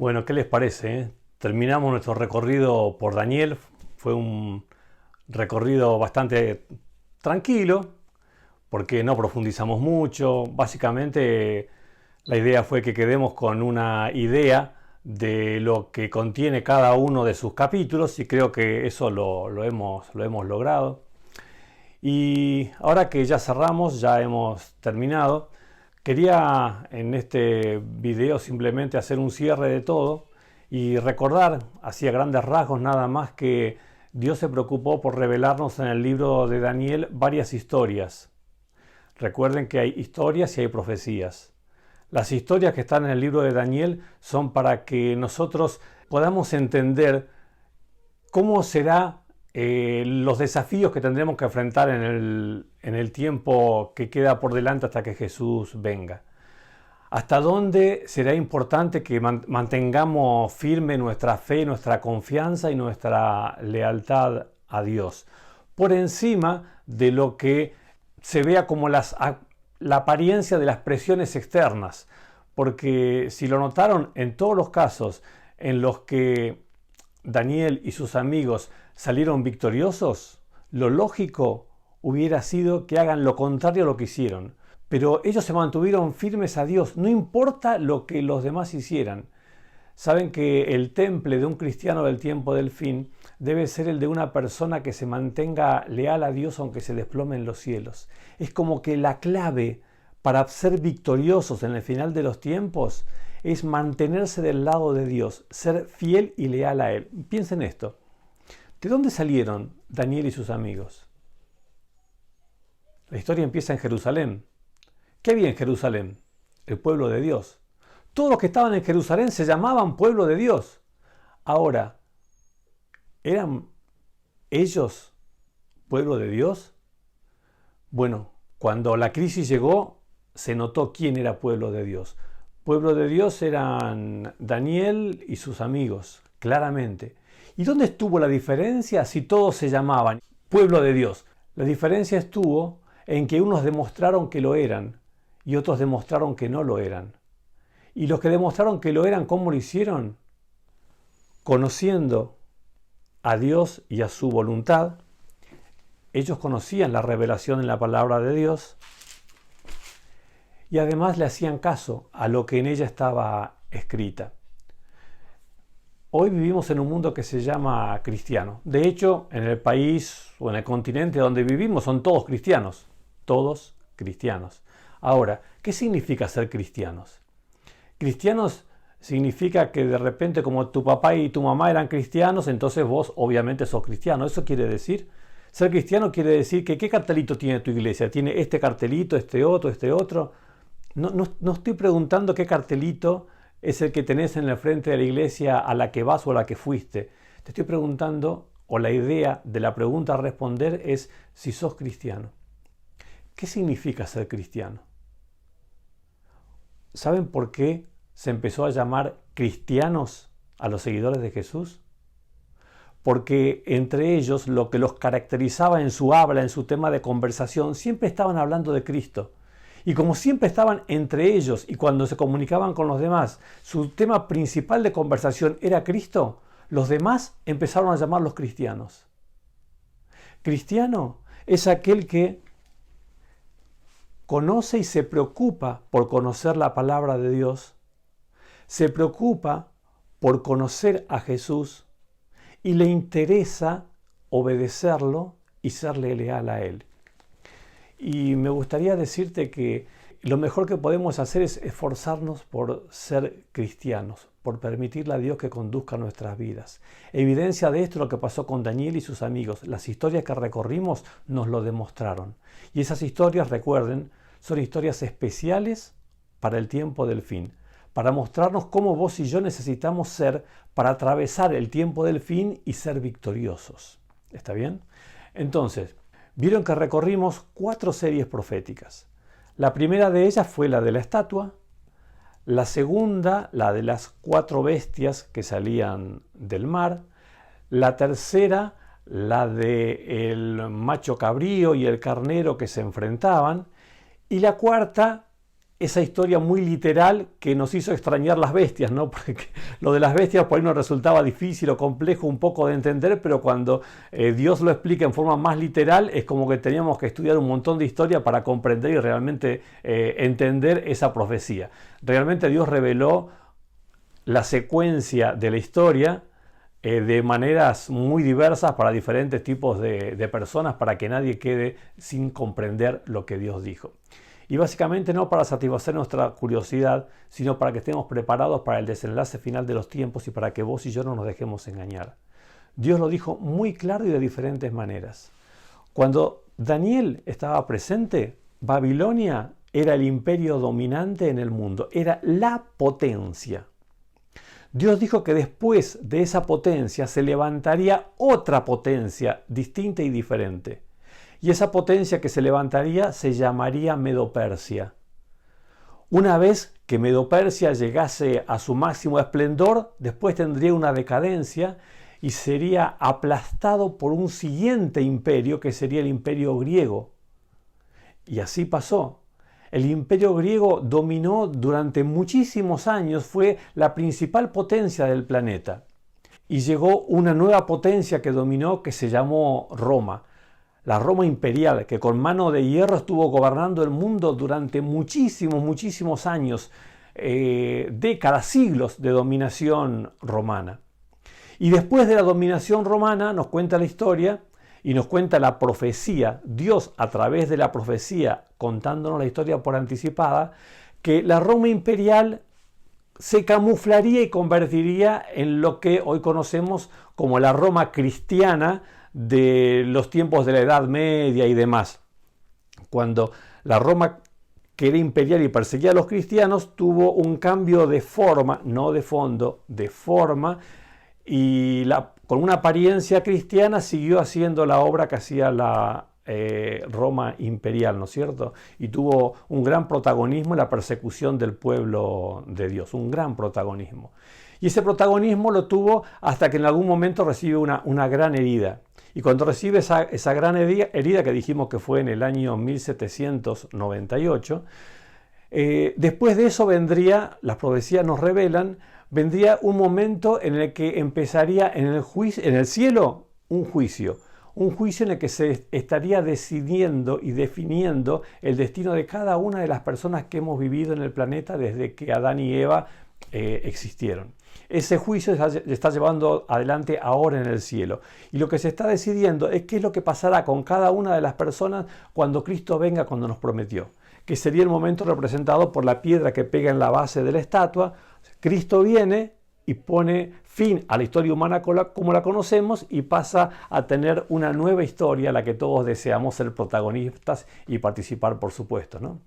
Bueno, ¿qué les parece, Terminamos nuestro recorrido por Daniel. Fue un recorrido bastante tranquilo, porque no profundizamos mucho. Básicamente, la idea fue que quedemos con una idea de lo que contiene cada uno de sus capítulos y creo que eso lo hemos logrado. Y ahora que ya cerramos, ya hemos terminado, quería en este video simplemente hacer un cierre de todo y recordar, así a grandes rasgos nada más, que Dios se preocupó por revelarnos en el libro de Daniel varias historias. Recuerden que hay historias y hay profecías. Las historias que están en el libro de Daniel son para que nosotros podamos entender cómo será los desafíos que tendremos que enfrentar en el tiempo que queda por delante hasta que Jesús venga. Hasta dónde será importante que mantengamos firme nuestra fe, nuestra confianza y nuestra lealtad a Dios, por encima de lo que se vea como la apariencia de las presiones externas. Porque si lo notaron, en todos los casos en los que Daniel y sus amigos salieron victoriosos, lo lógico hubiera sido que hagan lo contrario a lo que hicieron. Pero ellos se mantuvieron firmes a Dios, no importa lo que los demás hicieran. Saben que el temple de un cristiano del tiempo del fin debe ser el de una persona que se mantenga leal a Dios aunque se desplome en los cielos. Es como que la clave para ser victoriosos en el final de los tiempos es mantenerse del lado de Dios, ser fiel y leal a Él. Piensen esto. ¿De dónde salieron Daniel y sus amigos? La historia empieza en Jerusalén. ¿Qué había en Jerusalén? El pueblo de Dios. Todos los que estaban en Jerusalén se llamaban pueblo de Dios. Ahora, ¿eran ellos pueblo de Dios? Bueno, cuando la crisis llegó, se notó quién era pueblo de Dios. Pueblo de Dios eran Daniel y sus amigos, claramente. ¿Y dónde estuvo la diferencia si todos se llamaban pueblo de Dios? La diferencia estuvo en que unos demostraron que lo eran y otros demostraron que no lo eran. Y los que demostraron que lo eran, ¿cómo lo hicieron? Conociendo a Dios y a su voluntad. Ellos conocían la revelación en la palabra de Dios y además le hacían caso a lo que en ella estaba escrita. Hoy vivimos en un mundo que se llama cristiano. De hecho, en el país o en el continente donde vivimos son todos cristianos. Todos cristianos. Ahora, ¿qué significa ser cristianos? Cristianos significa que de repente como tu papá y tu mamá eran cristianos, entonces vos obviamente sos cristiano. ¿Eso quiere decir? Ser cristiano quiere decir que ¿qué cartelito tiene tu iglesia? ¿Tiene este cartelito, este otro, este otro? No estoy preguntando qué cartelito es el que tenés en el frente de la iglesia a la que vas o a la que fuiste. Te estoy preguntando, o la idea de la pregunta a responder es si sos cristiano. ¿Qué significa ser cristiano? ¿Saben por qué se empezó a llamar cristianos a los seguidores de Jesús? Porque entre ellos lo que los caracterizaba en su habla, en su tema de conversación, siempre estaban hablando de Cristo. Y como siempre estaban entre ellos y cuando se comunicaban con los demás, su tema principal de conversación era Cristo, los demás empezaron a llamarlos cristianos. Cristiano es aquel que conoce y se preocupa por conocer la palabra de Dios, se preocupa por conocer a Jesús y le interesa obedecerlo y serle leal a Él. Y me gustaría decirte que lo mejor que podemos hacer es esforzarnos por ser cristianos, por permitirle a Dios que conduzca nuestras vidas. Evidencia de esto es lo que pasó con Daniel y sus amigos. Las historias que recorrimos nos lo demostraron. Y esas historias, recuerden, son historias especiales para el tiempo del fin, para mostrarnos cómo vos y yo necesitamos ser para atravesar el tiempo del fin y ser victoriosos. ¿Está bien? Entonces, vieron que recorrimos 4 series proféticas. La primera de ellas fue la de la estatua, la segunda, la de las 4 bestias que salían del mar, la tercera, la del macho cabrío y el carnero que se enfrentaban, y la cuarta esa historia muy literal que nos hizo extrañar las bestias, ¿no? Porque lo de las bestias por ahí nos resultaba difícil o complejo un poco de entender, pero cuando Dios lo explica en forma más literal, es como que teníamos que estudiar un montón de historia para comprender y realmente entender esa profecía. Realmente Dios reveló la secuencia de la historia de maneras muy diversas para diferentes tipos de personas, para que nadie quede sin comprender lo que Dios dijo. Y básicamente no para satisfacer nuestra curiosidad, sino para que estemos preparados para el desenlace final de los tiempos y para que vos y yo no nos dejemos engañar. Dios lo dijo muy claro y de diferentes maneras. Cuando Daniel estaba presente, Babilonia era el imperio dominante en el mundo, era la potencia. Dios dijo que después de esa potencia se levantaría otra potencia distinta y diferente. Y esa potencia que se levantaría se llamaría Medo-Persia. Una vez que Medo-Persia llegase a su máximo esplendor, después tendría una decadencia y sería aplastado por un siguiente imperio que sería el imperio griego. Y así pasó. El imperio griego dominó durante muchísimos años, fue la principal potencia del planeta. Y llegó una nueva potencia que dominó, que se llamó Roma. La Roma imperial, que con mano de hierro estuvo gobernando el mundo durante muchísimos años, décadas, siglos de dominación romana. Y después de la dominación romana, nos cuenta la historia y nos cuenta la profecía, Dios a través de la profecía, contándonos la historia por anticipada, que la Roma imperial se camuflaría y convertiría en lo que hoy conocemos como la Roma cristiana de los tiempos de la Edad Media y demás. Cuando la Roma, que era imperial y perseguía a los cristianos, tuvo un cambio de forma, no de fondo, de forma, y con una apariencia cristiana siguió haciendo la obra que hacía la Roma imperial, ¿no es cierto? Y tuvo un gran protagonismo en la persecución del pueblo de Dios, un gran protagonismo. Y ese protagonismo lo tuvo hasta que en algún momento recibe una gran herida. Y cuando recibe esa gran herida, que dijimos que fue en el año 1798, después de eso vendría, las profecías nos revelan, vendría un momento en el que empezaría en el cielo un juicio en el que se estaría decidiendo y definiendo el destino de cada una de las personas que hemos vivido en el planeta desde que Adán y Eva existieron. Ese juicio se está llevando adelante ahora en el cielo. Y lo que se está decidiendo es qué es lo que pasará con cada una de las personas cuando Cristo venga, cuando nos prometió. Que sería el momento representado por la piedra que pega en la base de la estatua. Cristo viene y pone fin a la historia humana como la conocemos y pasa a tener una nueva historia a la que todos deseamos ser protagonistas y participar, por supuesto, ¿no?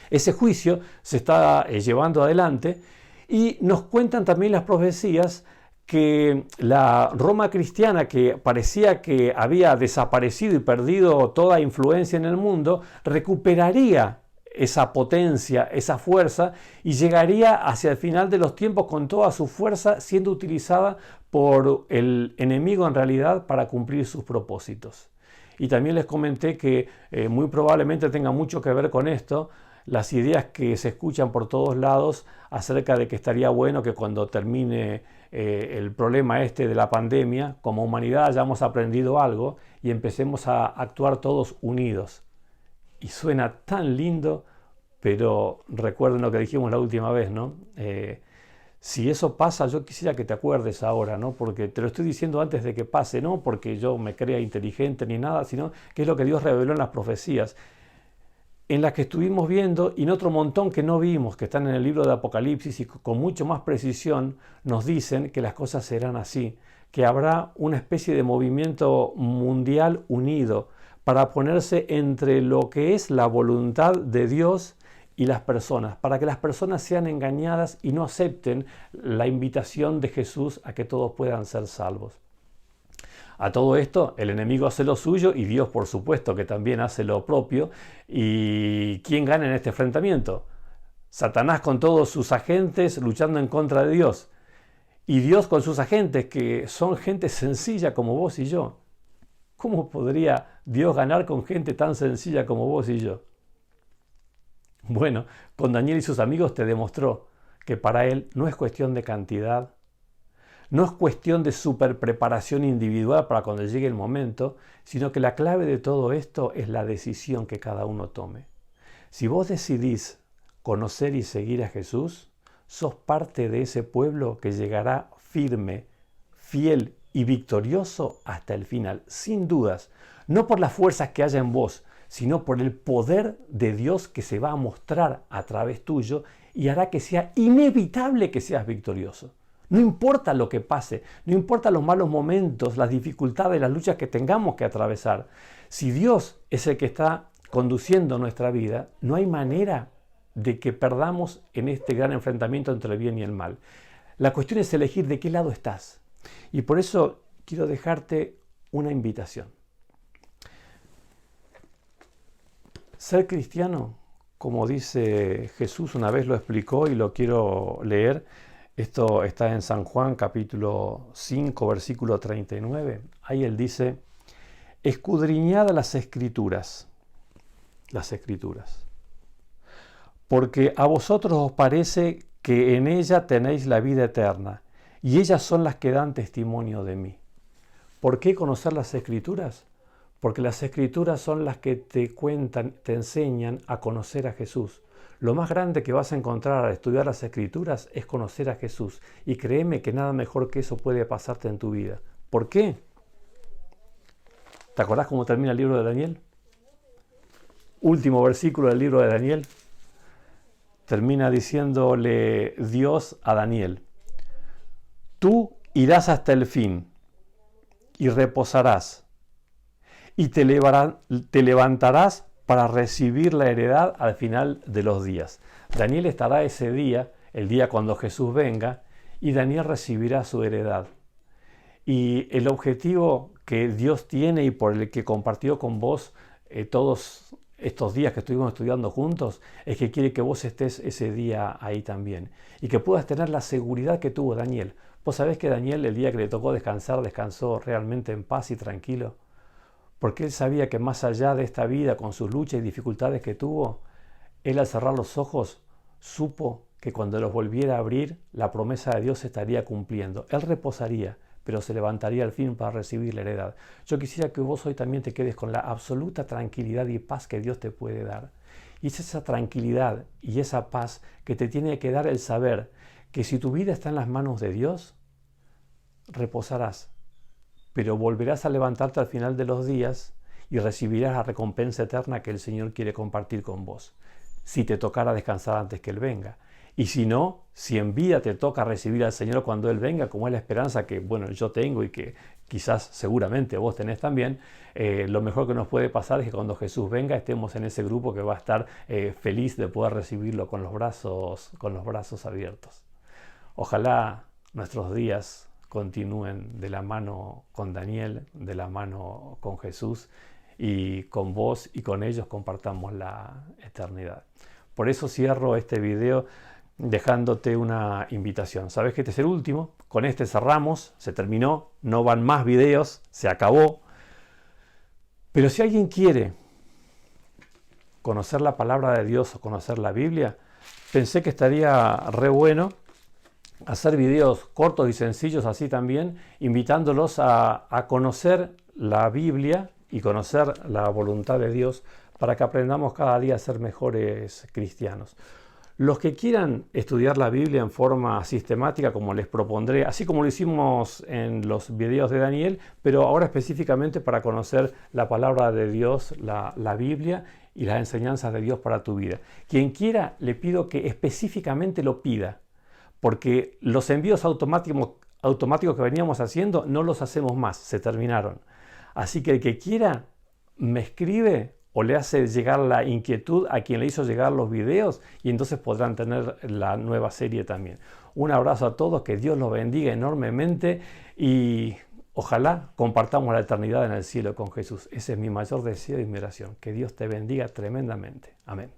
Ese juicio se está llevando adelante y nos cuentan también las profecías que la Roma cristiana, que parecía que había desaparecido y perdido toda influencia en el mundo, recuperaría esa potencia, esa fuerza, y llegaría hacia el final de los tiempos con toda su fuerza siendo utilizada por el enemigo en realidad para cumplir sus propósitos. Y también les comenté que muy probablemente tenga mucho que ver con esto, las ideas que se escuchan por todos lados acerca de que estaría bueno que cuando termine el problema este de la pandemia, como humanidad hayamos aprendido algo y empecemos a actuar todos unidos. Y suena tan lindo, pero recuerden lo que dijimos la última vez, ¿no? Si eso pasa, yo quisiera que te acuerdes ahora, ¿no? Porque te lo estoy diciendo antes de que pase, no porque yo me crea inteligente ni nada, sino que es lo que Dios reveló en las profecías, en las que estuvimos viendo y en otro montón que no vimos, que están en el libro de Apocalipsis y con mucho más precisión nos dicen que las cosas serán así, que habrá una especie de movimiento mundial unido para ponerse entre lo que es la voluntad de Dios y las personas, para que las personas sean engañadas y no acepten la invitación de Jesús a que todos puedan ser salvos. A todo esto, el enemigo hace lo suyo y Dios, por supuesto, que también hace lo propio. ¿Y quién gana en este enfrentamiento? Satanás con todos sus agentes luchando en contra de Dios. Y Dios con sus agentes, que son gente sencilla como vos y yo. ¿Cómo podría Dios ganar con gente tan sencilla como vos y yo? Bueno, con Daniel y sus amigos te demostró que para él no es cuestión de cantidad, no es cuestión de super preparación individual para cuando llegue el momento, sino que la clave de todo esto es la decisión que cada uno tome. Si vos decidís conocer y seguir a Jesús, sos parte de ese pueblo que llegará firme, fiel y victorioso hasta el final, sin dudas, no por las fuerzas que haya en vos, sino por el poder de Dios que se va a mostrar a través tuyo y hará que sea inevitable que seas victorioso. No importa lo que pase, no importa los malos momentos, las dificultades, las luchas que tengamos que atravesar. Si Dios es el que está conduciendo nuestra vida, no hay manera de que perdamos en este gran enfrentamiento entre el bien y el mal. La cuestión es elegir de qué lado estás. Y por eso quiero dejarte una invitación. Ser cristiano, como dice Jesús, una vez lo explicó y lo quiero leer. Esto está en San Juan capítulo 5, versículo 39. Ahí él dice, escudriñad las escrituras, porque a vosotros os parece que en ella tenéis la vida eterna, y ellas son las que dan testimonio de mí. ¿Por qué conocer las escrituras? Porque las escrituras son las que te cuentan, te enseñan a conocer a Jesús. Lo más grande que vas a encontrar al estudiar las escrituras es conocer a Jesús. Y créeme que nada mejor que eso puede pasarte en tu vida. ¿Por qué? ¿Te acordás cómo termina el libro de Daniel? Último versículo del libro de Daniel. Termina diciéndole Dios a Daniel, tú irás hasta el fin y reposarás y te levantarás para recibir la heredad al final de los días. Daniel estará ese día, el día cuando Jesús venga, y Daniel recibirá su heredad. Y el objetivo que Dios tiene y por el que compartió con vos todos estos días que estuvimos estudiando juntos, es que quiere que vos estés ese día ahí también. Y que puedas tener la seguridad que tuvo Daniel. Vos sabés que Daniel, el día que le tocó descansar, descansó realmente en paz y tranquilo. Porque él sabía que más allá de esta vida, con sus luchas y dificultades que tuvo, él al cerrar los ojos supo que cuando los volviera a abrir, la promesa de Dios se estaría cumpliendo. Él reposaría, pero se levantaría al fin para recibir la heredad. Yo quisiera que vos hoy también te quedes con la absoluta tranquilidad y paz que Dios te puede dar. Y es esa tranquilidad y esa paz que te tiene que dar el saber que si tu vida está en las manos de Dios, reposarás, pero volverás a levantarte al final de los días y recibirás la recompensa eterna que el Señor quiere compartir con vos, si te tocara descansar antes que Él venga. Y si no, si en vida te toca recibir al Señor cuando Él venga, como es la esperanza que, bueno, yo tengo y que quizás seguramente vos tenés también, lo mejor que nos puede pasar es que cuando Jesús venga estemos en ese grupo que va a estar feliz de poder recibirlo con los brazos abiertos. Ojalá nuestros días continúen de la mano con Daniel, de la mano con Jesús, y con vos y con ellos compartamos la eternidad. Por eso cierro este video dejándote una invitación. Sabes que este es el último, con este cerramos, se terminó, no van más videos, se acabó. Pero si alguien quiere conocer la palabra de Dios o conocer la Biblia, pensé que estaría re bueno hacer videos cortos y sencillos así también, invitándolos a conocer la Biblia y conocer la voluntad de Dios para que aprendamos cada día a ser mejores cristianos. Los que quieran estudiar la Biblia en forma sistemática, como les propondré, así como lo hicimos en los videos de Daniel, pero ahora específicamente para conocer la palabra de Dios, la Biblia y las enseñanzas de Dios para tu vida. Quien quiera, le pido que específicamente lo pida, porque los envíos automáticos que veníamos haciendo no los hacemos más, se terminaron. Así que el que quiera me escribe o le hace llegar la inquietud a quien le hizo llegar los videos y entonces podrán tener la nueva serie también. Un abrazo a todos, que Dios los bendiga enormemente y ojalá compartamos la eternidad en el cielo con Jesús. Ese es mi mayor deseo y mi oración. Que Dios te bendiga tremendamente. Amén.